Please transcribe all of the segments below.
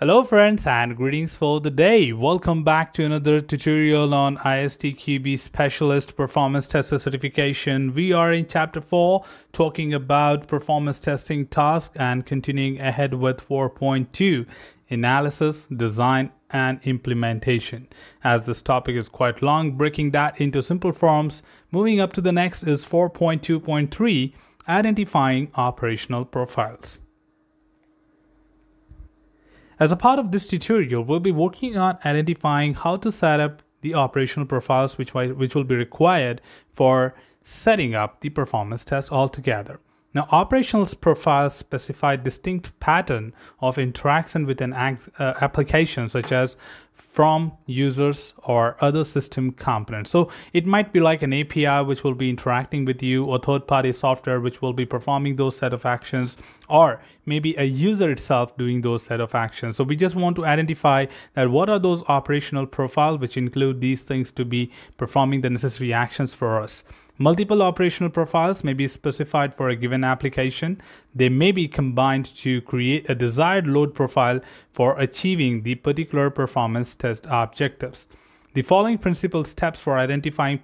Hello friends and greetings for the day. Welcome back to another tutorial on ISTQB Specialist Performance Tester certification. We are in chapter 4 talking about performance testing task and continuing ahead with 4.2 analysis, design and implementation. As this topic is quite long, breaking that into simple forms, moving up to the next is 4.2.3 identifying operational profiles. As a part of this tutorial, we'll be working on identifying how to set up the operational profiles which will be required for setting up the performance test altogether. Now, operational profiles specify distinct pattern of interaction with an application such as from users or other system components. So it might be like an API which will be interacting with you, or third-party software which will be performing those set of actions, or maybe a user itself doing those set of actions. So we just want to identify that what are those operational profiles which include these things to be performing the necessary actions for us. Multiple operational profiles may be specified for a given application. They may be combined to create a desired load profile for achieving the particular performance test objectives. The following principal steps for identifying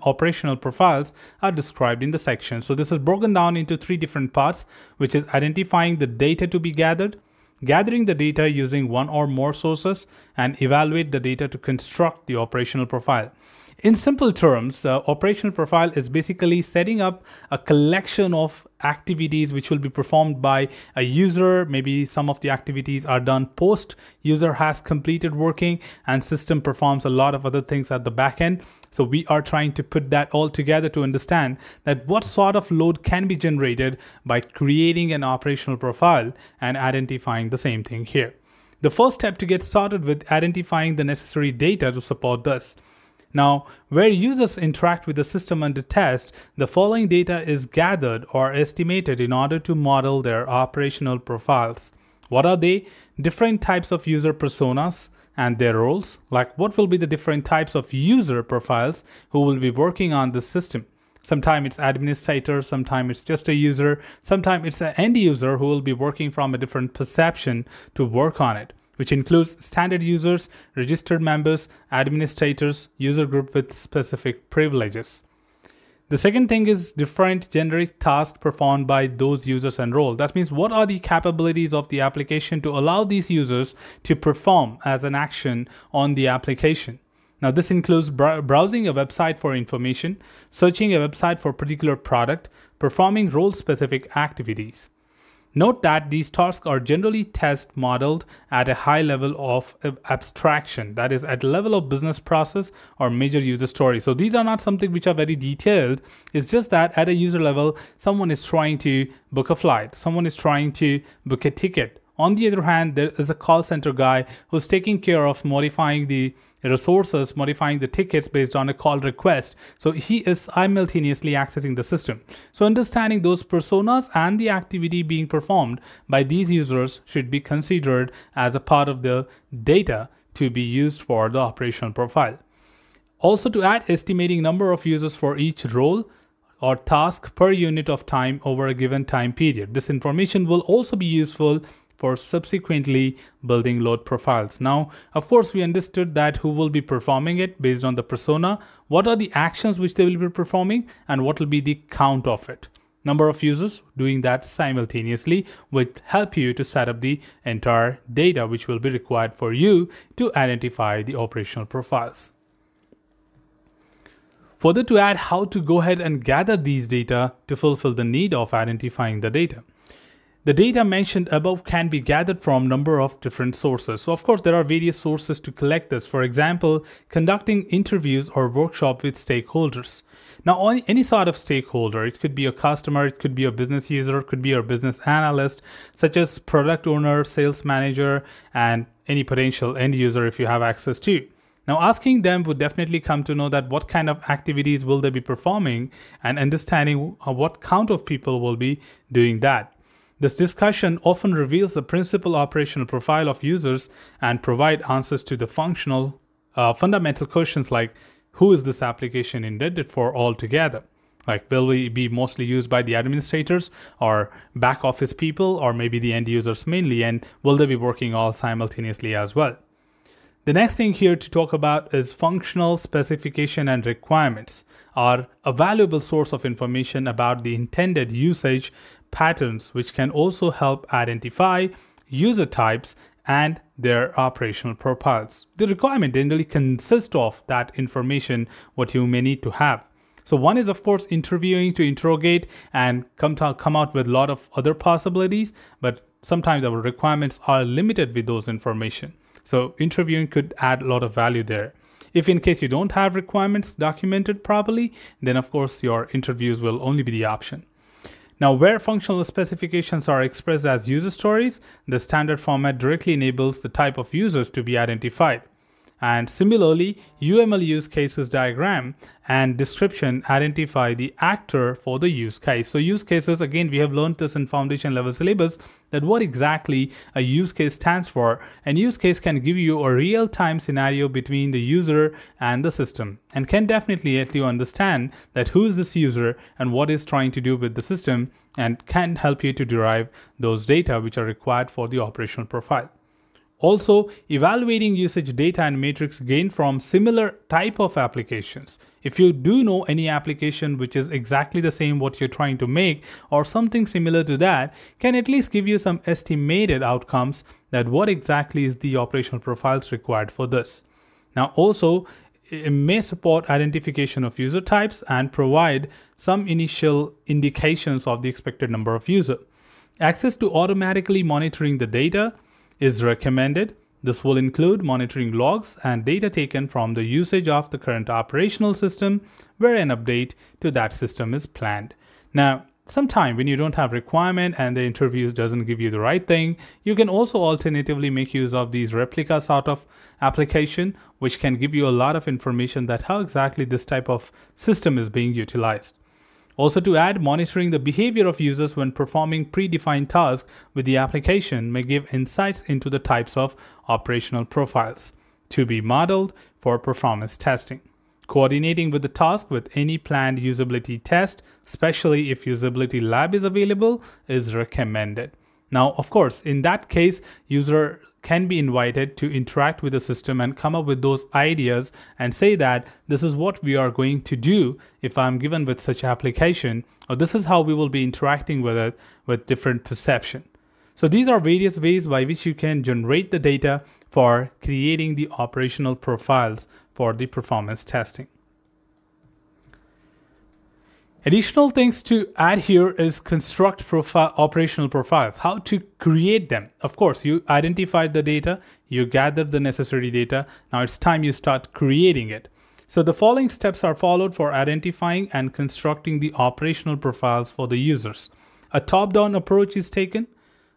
operational profiles are described in the section. So this is broken down into three different parts, which is identifying the data to be gathered, gathering the data using one or more sources, and evaluate the data to construct the operational profile. In simple terms, operational profile is basically setting up a collection of activities which will be performed by a user. Maybe some of the activities are done post user has completed working and system performs a lot of other things at the back end. So we are trying to put that all together to understand that what sort of load can be generated by creating an operational profile and identifying the same thing here. The first step to get started with identifying the necessary data to support this. Now, where users interact with the system under test, the following data is gathered or estimated in order to model their operational profiles. What are they? Different types of user personas and their roles, like what will be the different types of user profiles who will be working on the system. Sometimes it's administrator, sometimes it's just a user, sometimes it's an end user who will be working from a different perception to work on it, which includes standard users, registered members, administrators, user group with specific privileges. The second thing is different generic tasks performed by those users and role. That means what are the capabilities of the application to allow these users to perform as an action on the application. Now this includes browsing a website for information, searching a website for a particular product, performing role-specific activities. Note that these tasks are generally test modeled at a high level of abstraction, that is at a level of business process or major user story. So these are not something which are very detailed. It's just that at a user level, someone is trying to book a flight, someone is trying to book a ticket. On the other hand, there is a call center guy who's taking care of modifying the resources, modifying the tickets based on a call request. So he is simultaneously accessing the system. So understanding those personas and the activity being performed by these users should be considered as a part of the data to be used for the operational profile. Also, to add estimating number of users for each role or task per unit of time over a given time period. This information will also be useful for subsequently building load profiles. Now, of course, we understood that who will be performing it based on the persona, what are the actions which they will be performing, and what will be the count of it. Number of users doing that simultaneously will help you to set up the entire data which will be required for you to identify the operational profiles. Further, to add how to go ahead and gather these data to fulfill the need of identifying the data. The data mentioned above can be gathered from a number of different sources. So of course, there are various sources to collect this. For example, conducting interviews or workshop with stakeholders. Now, on any sort of stakeholder, it could be a customer, it could be a business user, it could be a business analyst, such as product owner, sales manager, and any potential end user if you have access to. Now, asking them would definitely come to know that what kind of activities will they be performing and understanding what count of people will be doing that. This discussion often reveals the principal operational profile of users and provide answers to the fundamental questions like who is this application intended for altogether? Like, will we be mostly used by the administrators or back office people, or maybe the end users mainly, and will they be working all simultaneously as well? The next thing here to talk about is functional specification and requirements are a valuable source of information about the intended usage patterns, which can also help identify user types and their operational profiles. The requirement generally consists of that information what you may need to have. So one is, of course, interviewing to interrogate and come out with a lot of other possibilities, but sometimes our requirements are limited with those information. So interviewing could add a lot of value there. If in case you don't have requirements documented properly, then of course your interviews will only be the option. Now, where functional specifications are expressed as user stories, the standard format directly enables the type of users to be identified. And similarly, UML use cases diagram and description identify the actor for the use case. So use cases, again, we have learned this in foundation level syllabus, that what exactly a use case stands for. And use case can give you a real-time scenario between the user and the system, and can definitely help you understand that who is this user and what is trying to do with the system, and can help you to derive those data which are required for the operational profile. Also, evaluating usage data and metrics gained from similar type of applications. If you do know any application which is exactly the same what you're trying to make, or something similar to that, can at least give you some estimated outcomes that what exactly is the operational profiles required for this. Now also, it may support identification of user types and provide some initial indications of the expected number of users. Access to automatically monitoring the data is recommended. This will include monitoring logs and data taken from the usage of the current operational system where an update to that system is planned. Now, sometime when you don't have requirement and the interview doesn't give you the right thing, you can also alternatively make use of these replica sort of application, which can give you a lot of information that how exactly this type of system is being utilized. Also, to add, monitoring the behavior of users when performing predefined tasks with the application may give insights into the types of operational profiles to be modeled for performance testing. Coordinating with the task with any planned usability test, especially if usability lab is available, is recommended. Now, of course, in that case, user can be invited to interact with the system and come up with those ideas and say that this is what we are going to do if I'm given with such application, or this is how we will be interacting with it with different perception. So these are various ways by which you can generate the data for creating the operational profiles for the performance testing. Additional things to add here is construct operational profiles, how to create them. Of course, you identified the data, you gathered the necessary data. Now it's time you start creating it. So the following steps are followed for identifying and constructing the operational profiles for the users. A top-down approach is taken.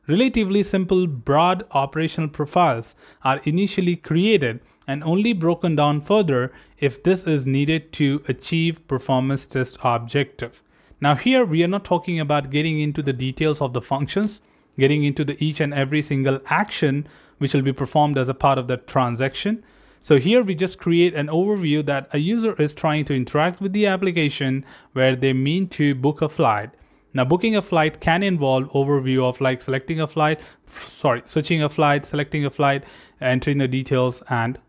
Relatively simple, broad operational profiles are initially created and only broken down further if this is needed to achieve performance test objective. Now here we are not talking about getting into the details of the functions, getting into the each and every single action which will be performed as a part of that transaction. So here we just create an overview that a user is trying to interact with the application where they mean to book a flight. Now, booking a flight can involve overview of like switching a flight, selecting a flight, entering the details, and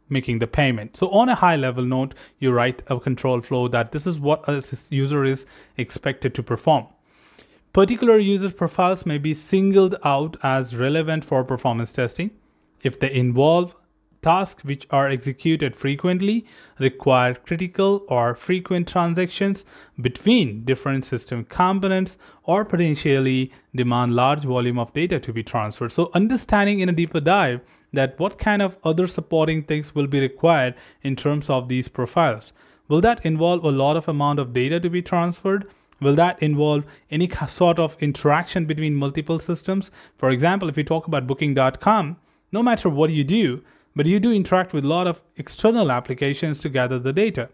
making the payment. So on a high level note, you write a control flow that this is what a user is expected to perform. Particular user profiles may be singled out as relevant for performance testing if they involve tasks which are executed frequently, require critical or frequent transactions between different system components, or potentially demand large volume of data to be transferred. So understanding in a deeper dive that what kind of other supporting things will be required in terms of these profiles. Will that involve a lot of amount of data to be transferred? Will that involve any sort of interaction between multiple systems? For example, if we talk about booking.com, no matter what you do, but you do interact with a lot of external applications to gather the data.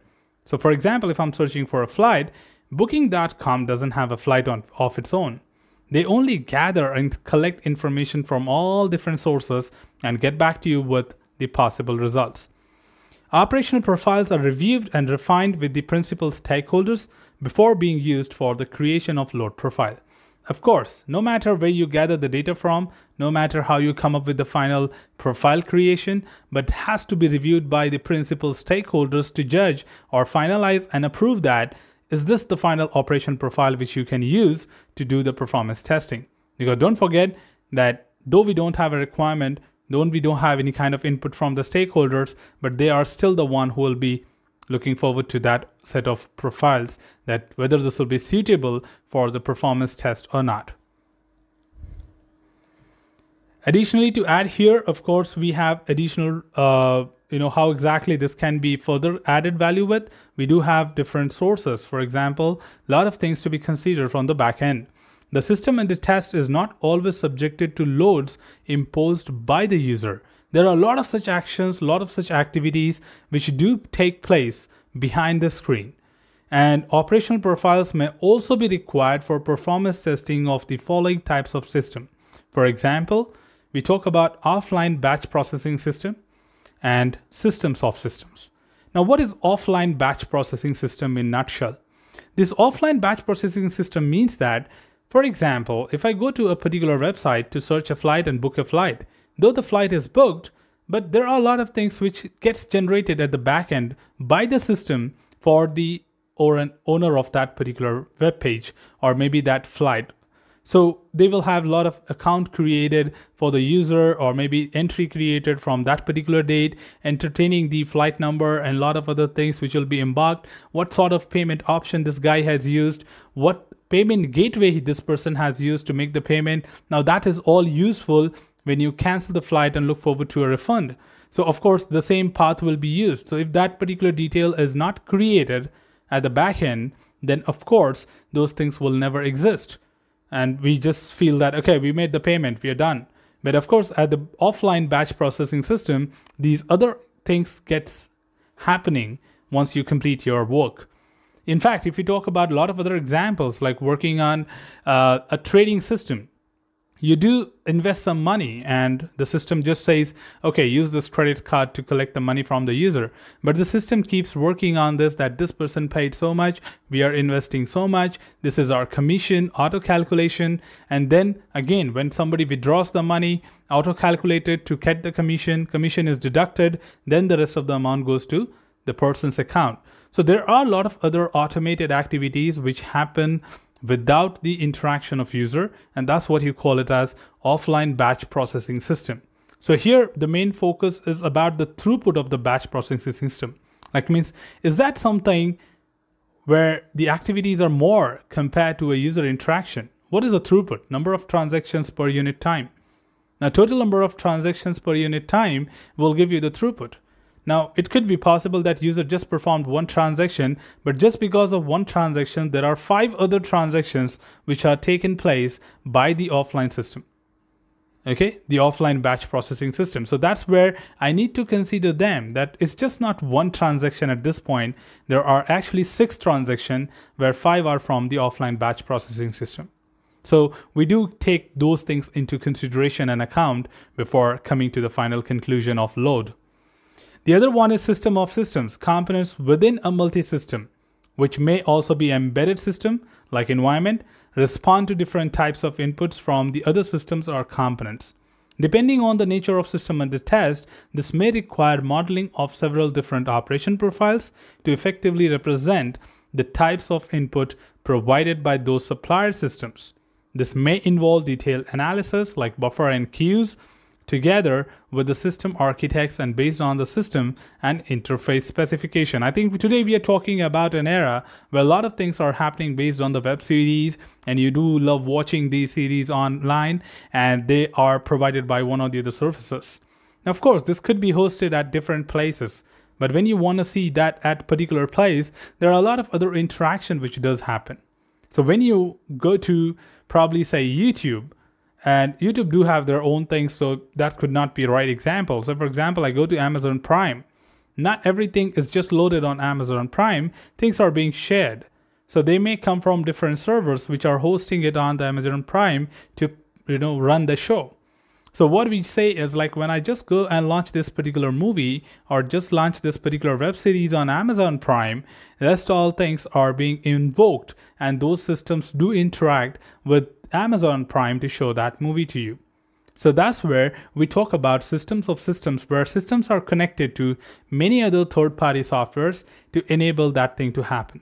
So for example, if I'm searching for a flight, booking.com doesn't have a flight of its own. They only gather and collect information from all different sources and get back to you with the possible results. Operational profiles are reviewed and refined with the principal stakeholders before being used for the creation of load profile. Of course, no matter where you gather the data from, no matter how you come up with the final profile creation, but has to be reviewed by the principal stakeholders to judge or finalize and approve that is this the final operation profile which you can use to do the performance testing. Because don't forget that though we don't have a requirement, though we don't have any kind of input from the stakeholders, but they are still the one who will be looking forward to that set of profiles, that whether this will be suitable for the performance test or not. Additionally, to add here, of course, we have additional, how exactly this can be further added value with. We do have different sources. For example, a lot of things to be considered from the back end. The system and the test is not always subjected to loads imposed by the user. There are a lot of such actions, a lot of such activities which do take place behind the screen. And operational profiles may also be required for performance testing of the following types of system. For example, we talk about offline batch processing system and systems of systems. Now, what is offline batch processing system in a nutshell? This offline batch processing system means that, for example, if I go to a particular website to search a flight and book a flight, though the flight is booked, but there are a lot of things which gets generated at the back end by the system for the owner of that particular web page or maybe that flight. So they will have a lot of account created for the user or maybe entry created from that particular date, entertaining the flight number and a lot of other things which will be embarked, what sort of payment option this guy has used, what payment gateway this person has used to make the payment. Now that is all useful when you cancel the flight and look forward to a refund. So of course the same path will be used. So if that particular detail is not created at the back end, then of course those things will never exist. And we just feel that, okay, we made the payment, we are done. But of course at the offline batch processing system, these other things gets happening once you complete your work. In fact, if you talk about a lot of other examples like working on a trading system, you do invest some money and the system just says, okay, use this credit card to collect the money from the user. But the system keeps working on this, that this person paid so much, we are investing so much, this is our commission, auto calculation. And then again, when somebody withdraws the money, auto calculated to get the commission is deducted, then the rest of the amount goes to the person's account. So there are a lot of other automated activities which happen without the interaction of user, and that's what you call it as offline batch processing system. So here the main focus is about the throughput of the batch processing system. Like means, is that something where the activities are more compared to a user interaction? What is the throughput? Number of transactions per unit time. Now total number of transactions per unit time will give you the throughput. Now, it could be possible that user just performed one transaction, but just because of one transaction, there are 5 other transactions which are taken place by the offline system. Okay, the offline batch processing system. So that's where I need to consider them, that it's just not one transaction at this point. There are actually 6 transactions where 5 are from the offline batch processing system. So we do take those things into consideration and account before coming to the final conclusion of load. The other one is system of systems, components within a multi-system, which may also be embedded system like environment, respond to different types of inputs from the other systems or components. Depending on the nature of system and the test, this may require modeling of several different operation profiles to effectively represent the types of input provided by those supplier systems. This may involve detailed analysis like buffer and queues, together with the system architects and based on the system and interface specification. I think today we are talking about an era where a lot of things are happening based on the web series, and you do love watching these series online, and they are provided by one or the other services. Now, of course, this could be hosted at different places, but when you want to see that at particular place, there are a lot of other interaction which does happen. So when you go to probably say YouTube, and YouTube do have their own things, so that could not be a right example. So for example, I go to Amazon Prime. Not everything is just loaded on Amazon Prime. Things are being shared. So they may come from different servers which are hosting it on the Amazon Prime to run the show. So what we say is like when I just go and launch this particular movie or just launch this particular web series on Amazon Prime, rest all things are being invoked and those systems do interact with Amazon Prime to show that movie to you. So that's where we talk about systems of systems, where systems are connected to many other third-party softwares to enable that thing to happen.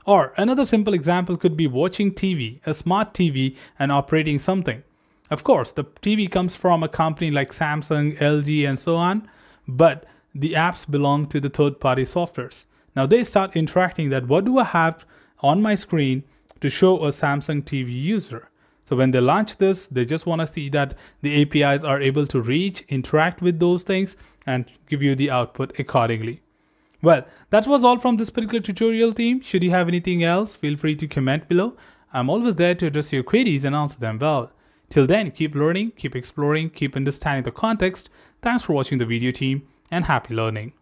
Or another simple example could be watching TV, a smart TV, and operating something. Of course, the TV comes from a company like Samsung, LG, and so on, but the apps belong to the third-party softwares. Now they start interacting that what do I have on my screen to show a Samsung TV user? So when they launch this, they just want to see that the APIs are able to reach, interact with those things, and give you the output accordingly. Well, that was all from this particular tutorial, team. Should you have anything else, feel free to comment below. I'm always there to address your queries and answer them well. Till then, keep learning, keep exploring, keep understanding the context. Thanks for watching the video, team, and happy learning.